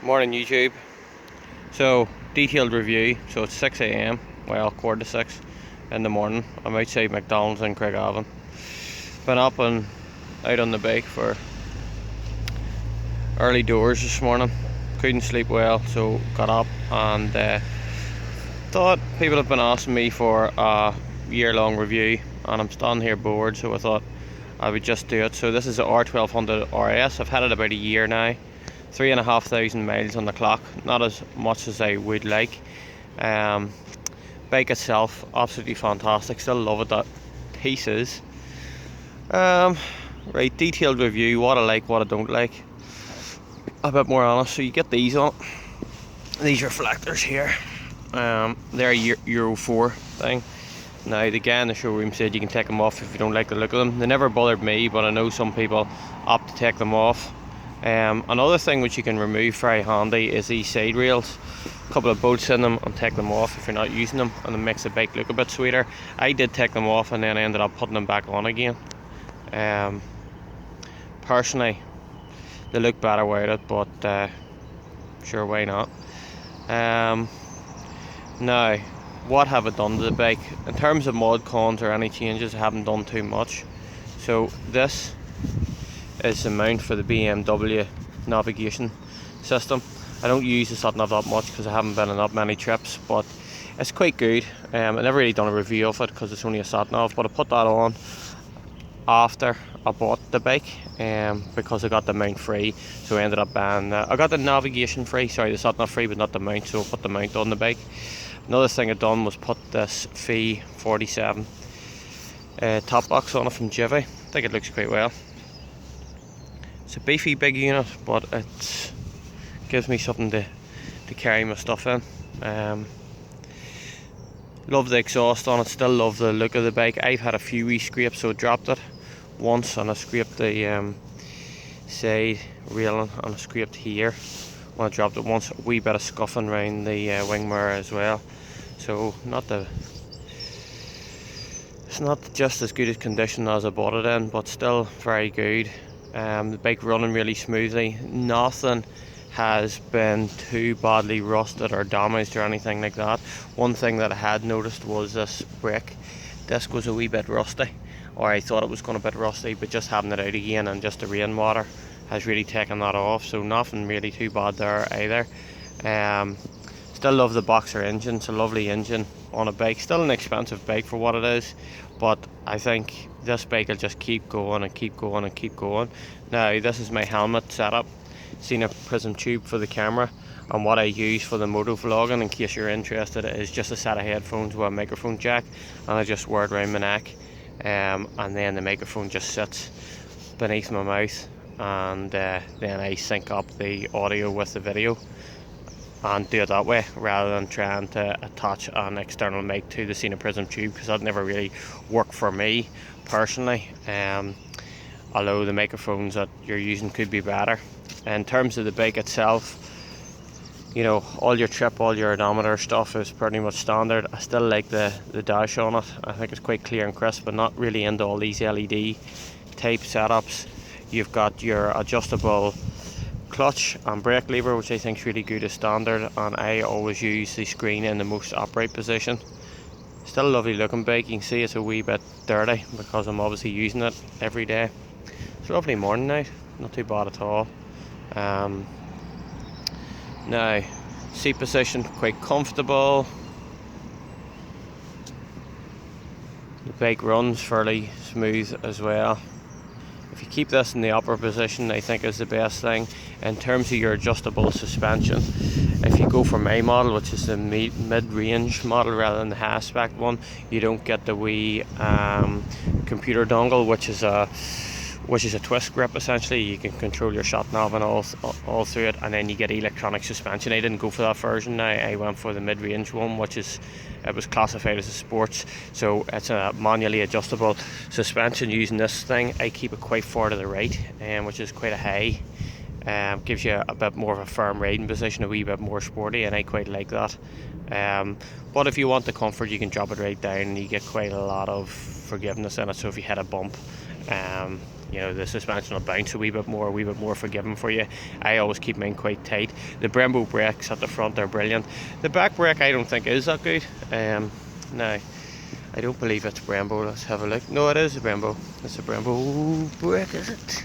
Morning YouTube. So detailed review. So it's 6 a.m. well, quarter to 6 in the morning. I'm outside McDonald's in Craigavon. Been up and out on the bike for early doors this morning. Couldn't sleep well, so got up and thought people have been asking me for a year-long review, and I'm standing here bored, so I thought I would just do it. So this is a R1200RS. I've had it about a year now. 3,500 miles on the clock, not as much as I would like. Bike itself, absolutely fantastic, still love it, that pieces. Right, detailed review, what I like, what I don't like. A bit more honest, so you get these on it. These reflectors here, they're a Euro 4 thing. Now the guy in the showroom said you can take them off if you don't like the look of them. They never bothered me, but I know some people opt to take them off. Another thing which you can remove very handy is these side rails. A couple of bolts in them and take them off if you're not using them, and it makes the bike look a bit sweeter. I did take them off and then I ended up putting them back on again. Personally, they look better without it, but sure, why not? Now, what have I done to the bike? In terms of mod cons or any changes, I haven't done too much. So this is the mount for the BMW navigation system. I don't use the sat-nav that much because I haven't been on that many trips, but it's quite good. I never really done a review of it because it's only a sat-nav, but I put that on after I bought the bike because I got the mount free, so I ended up buying I got the navigation free, sorry, the sat-nav free but not the mount, so I put the mount on the bike. Another thing I done was put this Phi 47 top box on it from Jiffy. I think it looks quite well. It's a beefy big unit, but it gives me something to carry my stuff in. Love the exhaust on it, still love the look of the bike. I've had a few wee scrapes, so I dropped it once and I scraped the side railing and I scraped here when I dropped it once. A wee bit of scuffing around the wing mirror as well. So it's not just as good a condition as I bought it in, but still very good. The bike running really smoothly. Nothing has been too badly rusted or damaged or anything like that. One thing that I had noticed was this brake disc was a wee bit rusty, or I thought it was going a bit rusty, but just having it out again and just the rainwater has really taken that off, so nothing really too bad there either. Still love the boxer engine. It's a lovely engine on a bike, still an expensive bike for what it is, but I think this bike will just keep going and keep going and keep going. Now this is my helmet setup, seen a prism tube for the camera, and what I use for the moto vlogging, in case you're interested, is just a set of headphones with a microphone jack, and I just wear it around my neck, and then the microphone just sits beneath my mouth, and then I sync up the audio with the video and do it that way, rather than trying to attach an external mic to the Cena Prism tube, because that never really worked for me personally, although the microphones that you're using could be better. In terms of the bike itself, you know, all your trip, all your odometer stuff is pretty much standard. I still like the dash on it. I think it's quite clear and crisp, but not really into all these LED type setups. You've got your adjustable clutch and brake lever, which I think is really good as standard, and I always use the screen in the most upright position. Still a lovely looking bike. You can see it's a wee bit dirty because I'm obviously using it every day. It's a lovely morning night, not too bad at all. Now, seat position quite comfortable. The bike runs fairly smooth as well. If you keep this in the upper position, I think is the best thing. In terms of your adjustable suspension, if you go for my model, which is the mid-range model rather than the high spec one, you don't get the wee computer dongle, which is a twist grip essentially. You can control your sat nav and all through it, and then you get electronic suspension. I didn't go for that version. Now I went for the mid-range one, which is it was classified as a sports, so it's a manually adjustable suspension. Using this thing, I keep it quite far to the right, which is quite a high. Gives you a bit more of a firm riding position, a wee bit more sporty, and I quite like that. But if you want the comfort, you can drop it right down and you get quite a lot of forgiveness in it. So if you hit a bump, you know, the suspension will bounce a wee bit more forgiving for you. I always keep mine quite tight. The Brembo brakes at the front are brilliant. The back brake I don't think is that good. Now, I don't believe it's Brembo. Let's have a look. No, it is a Brembo. It's a Brembo brake, is it?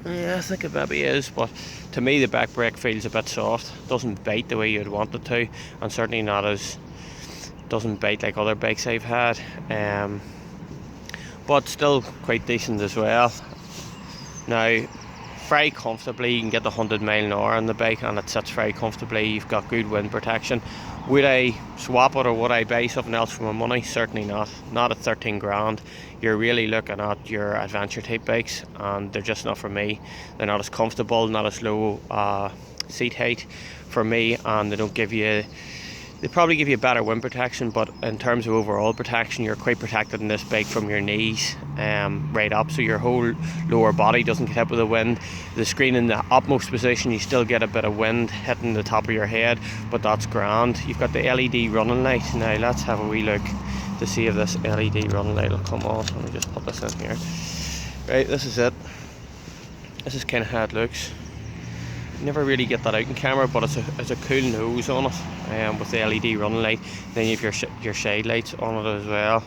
Yeah, I think it maybe is, but to me the back brake feels a bit soft. Doesn't bite the way you'd want it to, and certainly not as, doesn't bite like other bikes I've had. But still quite decent as well. Now, very comfortably, you can get the 100 mph on the bike, and it sits very comfortably. You've got good wind protection. Would I swap it, or would I buy something else for my money? Certainly not. Not at 13 grand. You're really looking at your adventure type bikes, and they're just not for me. They're not as comfortable, not as low seat height for me, and they don't give you, they probably give you better wind protection, but in terms of overall protection, you're quite protected in this bike from your knees right up, so your whole lower body doesn't get hit with the wind. The screen in the upmost position, you still get a bit of wind hitting the top of your head, but that's grand. You've got the LED running light. Now let's have a wee look to see if this LED running light will come on. Let me just put this in here. Right, this is it. This is kind of how it looks. Never really get that out in camera, but it's a cool nose on it, with the LED running light. Then you have your side lights on it as well.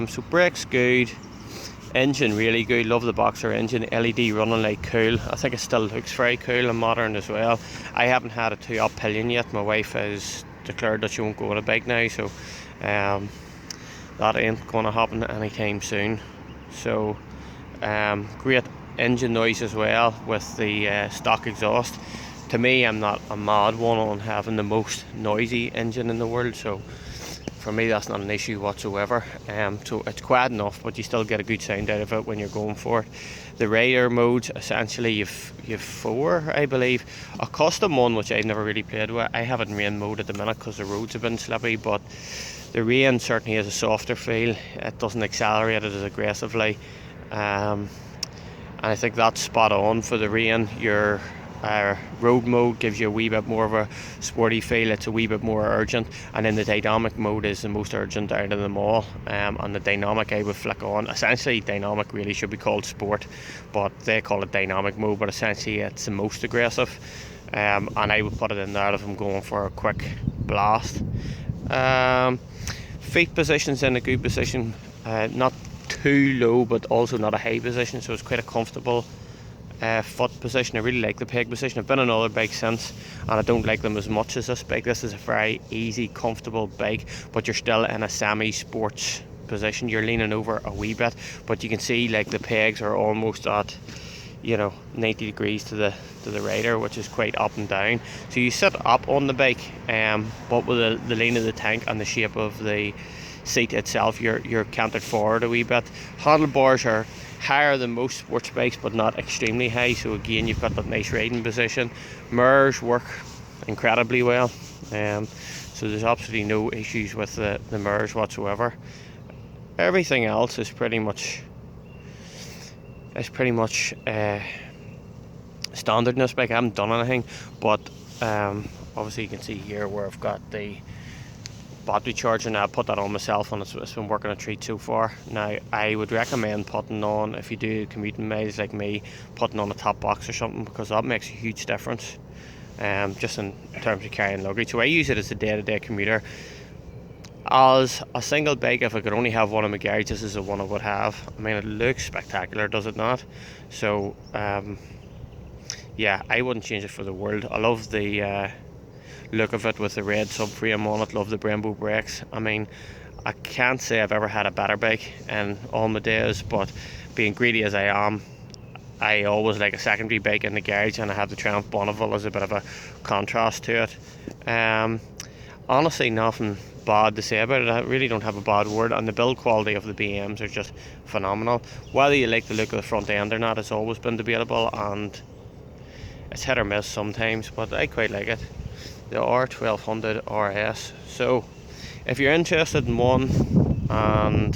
So brakes good, engine really good. Love the Boxer engine. LED running light cool. I think it still looks very cool and modern as well. I haven't had a 2-up pillion yet. My wife has declared that she won't go on a bike now, so that ain't going to happen anytime soon. So great engine noise as well with the stock exhaust. To me, I'm not a mad one on having the most noisy engine in the world, so for me that's not an issue whatsoever. So it's quiet enough, but you still get a good sound out of it when you're going for it. The radar modes, essentially you've 4, I believe. A custom one which I've never really played with. I have it in rain mode at the minute because the roads have been slippy, but the rain certainly has a softer feel. It doesn't accelerate it as aggressively. And I think that's spot on for the rain. Your road mode gives you a wee bit more of a sporty feel. It's a wee bit more urgent, and then the dynamic mode is the most urgent out of them all. And the dynamic I would flick on. Essentially dynamic really should be called sport, but they call it dynamic mode, but essentially it's the most aggressive. And I would put it in there if I'm going for a quick blast. Feet position's in a good position, not too low but also not a high position, so it's quite a comfortable foot position. I really like the peg position. I've been on other bikes since, and I don't like them as much as this bike. This is a very easy, comfortable bike, but you're still in a semi-sports position. You're leaning over a wee bit, but you can see like the pegs are almost at, you know, 90 degrees to the rider, which is quite up and down. So you sit up on the bike, but with the lean of the tank and the shape of the seat itself, you're canted forward a wee bit. Handlebars are higher than most sports bikes, but not extremely high, so again you've got that nice riding position. Mirrors work incredibly well, so there's absolutely no issues with the mirrors whatsoever. Everything else is pretty much standard in this bike. I haven't done anything, but obviously you can see here where I've got the battery charger. Now I put that on myself, and it's been working a treat so far. Now I would recommend putting on, if you do commuting miles like me, putting on a top box or something, because that makes a huge difference, just in terms of carrying luggage. So I use it as a day-to-day commuter. As a single bike, if I could only have one in my garage, this is the one I would have. I mean, it looks spectacular, does it not? So yeah, I wouldn't change it for the world. I love the look of it with the red subframe on it. Love the Brembo brakes. I mean, I can't say I've ever had a better bike in all my days, but being greedy as I am, I always like a secondary bike in the garage, and I have the Triumph Bonneville as a bit of a contrast to it. Honestly, nothing bad to say about it. I really don't have a bad word, and the build quality of the BMs are just phenomenal. Whether you like the look of the front end or not has always been debatable, and it's hit or miss sometimes, but I quite like it. The R1200RS. So if you're interested in one and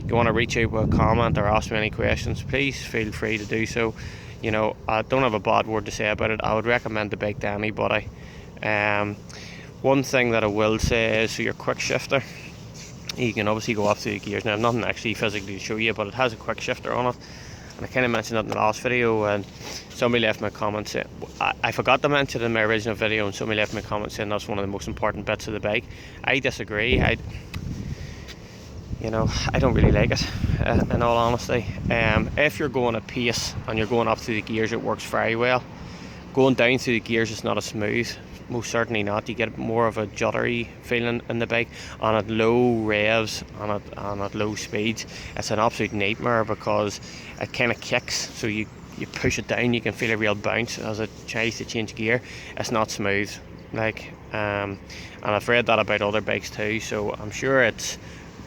you want to reach out with a comment or ask me any questions, please feel free to do so. You know, I don't have a bad word to say about it. I would recommend the bike to anybody. One thing that I will say is, so your quick shifter, You can obviously go up through the gears. Now, I have nothing actually physically to show you, but it has a quick shifter on it. And I kind of mentioned that in the last video, and somebody left me a comment saying, I forgot to mention it in my original video, and somebody left me a comment saying that's one of the most important bits of the bike. I disagree. You know, I don't really like it, in all honesty. If you're going at pace and you're going up through the gears, it works very well. Going down through the gears is not as smooth, most certainly not. You get more of a juddery feeling in the bike, and at low revs and at low speeds, it's an absolute nightmare because it kind of kicks. So you push it down, you can feel a real bounce as it tries to change gear. It's not smooth, like, and I've read that about other bikes too. So I'm sure it's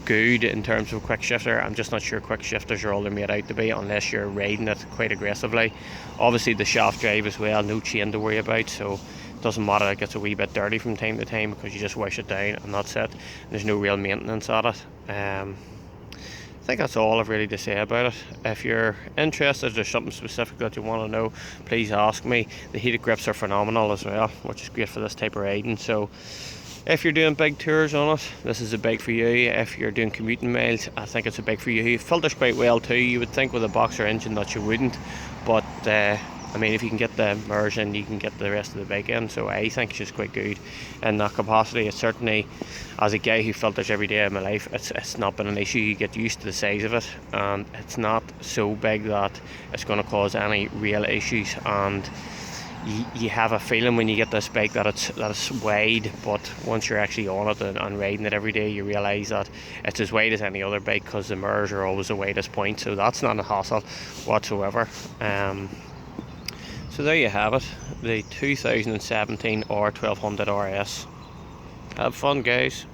good in terms of quick shifter. I'm just not sure quick shifters are all they're made out to be unless you're riding it quite aggressively. Obviously the shaft drive as well, no chain to worry about, so it doesn't matter, it gets a wee bit dirty from time to time because you just wish it down and that's it. There's no real maintenance at it. I think that's all I've really to say about it. If you're interested, there's something specific that you want to know, please ask me. The heated grips are phenomenal as well, which is great for this type of riding. So if you're doing big tours on it, this is a bike for you. If you're doing commuting miles, I think it's a bike for you. It filters quite well too. You would think with a boxer engine that you wouldn't, but I mean, if you can get the mirrors in, you can get the rest of the bike in. So I think it's just quite good in that capacity. It's certainly, as a guy who filters every day of my life, it's not been an issue. You get used to the size of it, and it's not so big that it's going to cause any real issues. And you have a feeling when you get this bike that it's wide, but once you're actually on it and riding it every day, you realise that it's as wide as any other bike because the mirrors are always the widest point, so that's not a hassle whatsoever. So there you have it, the 2017 R1200RS. Have fun, guys.